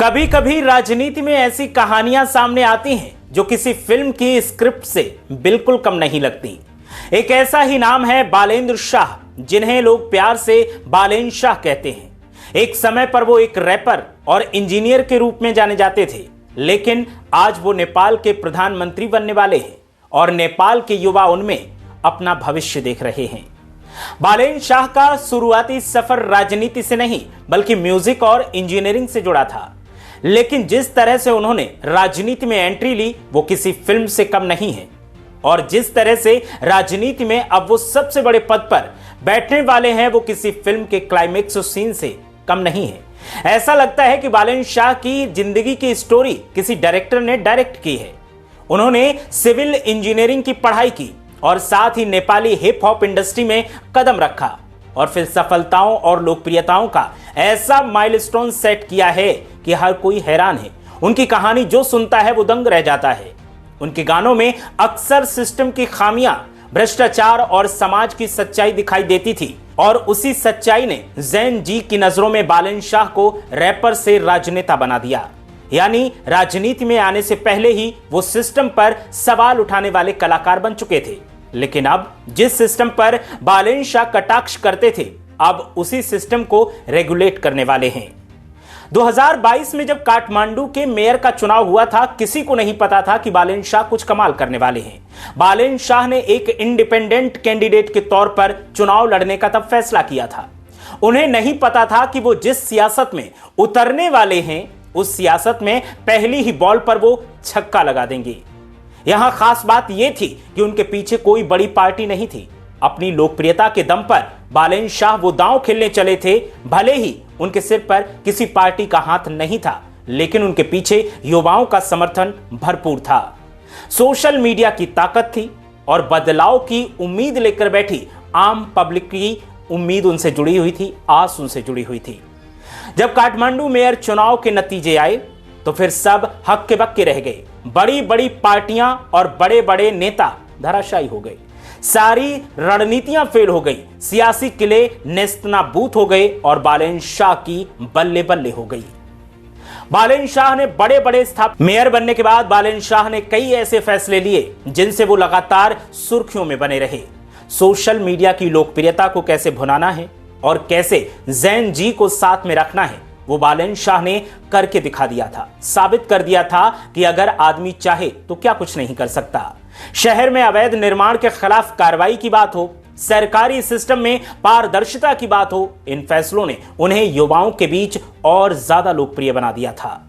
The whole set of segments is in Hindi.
कभी कभी राजनीति में ऐसी कहानियां सामने आती हैं जो किसी फिल्म की स्क्रिप्ट से बिल्कुल कम नहीं लगती। एक ऐसा ही नाम है बालेंद्र शाह, जिन्हें लोग प्यार से बालेन शाह कहते हैं। एक समय पर वो एक रैपर और इंजीनियर के रूप में जाने जाते थे, लेकिन आज वो नेपाल के प्रधानमंत्री बनने वाले हैं और नेपाल के युवा उनमें अपना भविष्य देख रहे हैं। बालेन शाह का शुरुआती सफर राजनीति से नहीं बल्कि म्यूजिक और इंजीनियरिंग से जुड़ा था, लेकिन जिस तरह से उन्होंने राजनीति में एंट्री ली वो किसी फिल्म से कम नहीं है। और जिस तरह से राजनीति में अब वो सबसे बड़े पद पर बैठने वाले हैं वो किसी फिल्म के क्लाइमेक्स सीन से कम नहीं है। ऐसा लगता है कि बालेन शाह की जिंदगी की स्टोरी किसी डायरेक्टर ने डायरेक्ट की है। उन्होंने सिविल इंजीनियरिंग की पढ़ाई की और साथ ही नेपाली हिप हॉप इंडस्ट्री में कदम रखा और फिर सफलताओं और लोकप्रियताओं का ऐसा माइलस्टोन सेट किया है कि हर कोई हैरान है। उनकी कहानी जो सुनता है वो दंग रह जाता है। उनके गानों में अक्सर सिस्टम की खामियां, भ्रष्टाचार और समाज की सच्चाई दिखाई देती थी और उसी सच्चाई ने जैन जी की नजरों में बालेन शाह को रैपर से राजनेता बना दिया। यानी राजनीति में आने से पहले ही वो सिस्टम पर सवाल उठाने वाले कलाकार बन चुके थे। लेकिन अब जिस सिस्टम पर बालेन शाह कटाक्ष करते थे, अब उसी सिस्टम को रेगुलेट करने वाले हैं। 2022 में जब काठमांडू के मेयर का चुनाव हुआ था, किसी को नहीं पता था कि बालेन शाह कुछ कमाल करने वाले हैं। बालेन शाह ने एक इंडिपेंडेंट कैंडिडेट के तौर पर चुनाव लड़ने का तब फैसला किया था। उन्हें नहीं पता था कि वो जिस सियासत में उतरने वाले हैं उस सियासत में पहली ही बॉल पर वो छक्का लगा देंगे। यहां खास बात यह थी कि उनके पीछे कोई बड़ी पार्टी नहीं थी। अपनी लोकप्रियता के दम पर बालेन शाह वो दांव खेलने चले थे। भले ही उनके सिर पर किसी पार्टी का हाथ नहीं था, लेकिन उनके पीछे युवाओं का समर्थन भरपूर था। सोशल मीडिया की ताकत थी और बदलाव की उम्मीद लेकर बैठी आम पब्लिक की उम्मीद उनसे जुड़ी हुई थी, आस उनसे जुड़ी हुई थी। जब काठमांडू मेयर चुनाव के नतीजे आए तो फिर सब हक्के बक्के रह गए। बड़ी बड़ी पार्टियां और बड़े बड़े नेता धराशायी हो गए। सारी रणनीतियां फेल हो गई। सियासी किले नेस्तनाबूत हो गए और बालेन शाह की बल्ले बल्ले हो गई। बालेन शाह ने बड़े बड़े मेयर बनने के बाद बालेन शाह ने कई ऐसे फैसले लिए जिनसे वो लगातार सुर्खियों में बने रहे। सोशल मीडिया की लोकप्रियता को कैसे भुनाना है और कैसे जैन जी को साथ में रखना है वो बालेन शाह ने करके दिखा दिया था। साबित कर दिया था कि अगर आदमी चाहे तो क्या कुछ नहीं कर सकता। शहर में अवैध निर्माण के खिलाफ कार्रवाई की बात हो, सरकारी सिस्टम में पारदर्शिता की बात हो, इन फैसलों ने उन्हें युवाओं के बीच और ज्यादा लोकप्रिय बना दिया था।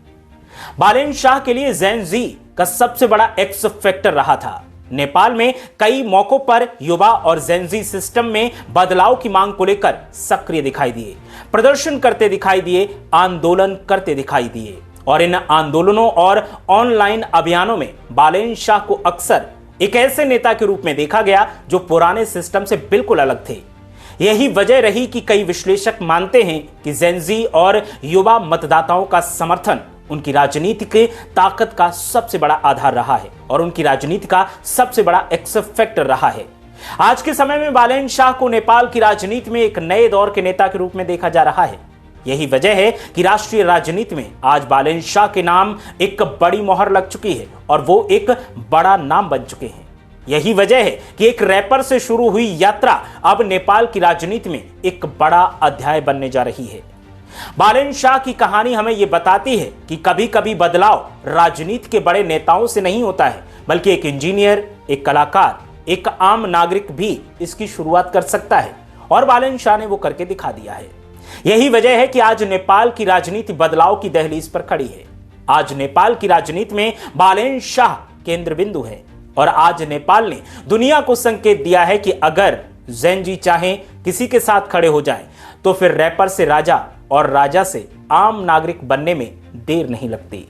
बालेन शाह के लिए जैन जी का सबसे बड़ा एक्स फैक्टर रहा था। नेपाल में कई मौकों पर युवा और जेनजी सिस्टम में बदलाव की मांग को लेकर सक्रिय दिखाई दिए, प्रदर्शन करते दिखाई दिए, आंदोलन करते दिखाई दिए। और इन आंदोलनों और ऑनलाइन अभियानों में बालेन शाह को अक्सर एक ऐसे नेता के रूप में देखा गया जो पुराने सिस्टम से बिल्कुल अलग थे। यही वजह रही कि कई विश्लेषक मानते हैं कि जेनजी और युवा मतदाताओं का समर्थन उनकी राजनीतिक ताकत का सबसे बड़ा आधार रहा है और उनकी राजनीति का सबसे बड़ा एक्स फैक्टर रहा है। आज के समय में बालेन शाह को नेपाल की राजनीति में एक नए दौर के नेता के रूप में देखा जा रहा है। यही वजह है कि राष्ट्रीय राजनीति में आज बालेन शाह के नाम एक बड़ी मोहर लग चुकी है और वो एक बड़ा नाम बन चुके हैं। यही वजह है कि एक रैपर से शुरू हुई यात्रा अब नेपाल की राजनीति में एक बड़ा अध्याय बनने जा रही है। बालेन शाह की कहानी हमें यह बताती है कि कभी कभी बदलाव राजनीति के बड़े नेताओं से नहीं होता है, बल्कि एक इंजीनियर, एक कलाकार, एक आम नागरिक भी इसकी शुरुआत कर सकता है और बालेन शाह ने वो करके दिखा दिया है। यही वजह है कि आज नेपाल की राजनीति बदलाव की दहलीज पर खड़ी है। आज नेपाल की राजनीति में बालेन शाह केंद्र बिंदु है और आज नेपाल ने दुनिया को संकेत दिया है कि अगर जैन जी चाहें किसी के साथ खड़े हो जाएं तो फिर रैपर से राजा और राजा से आम नागरिक बनने में देर नहीं लगती।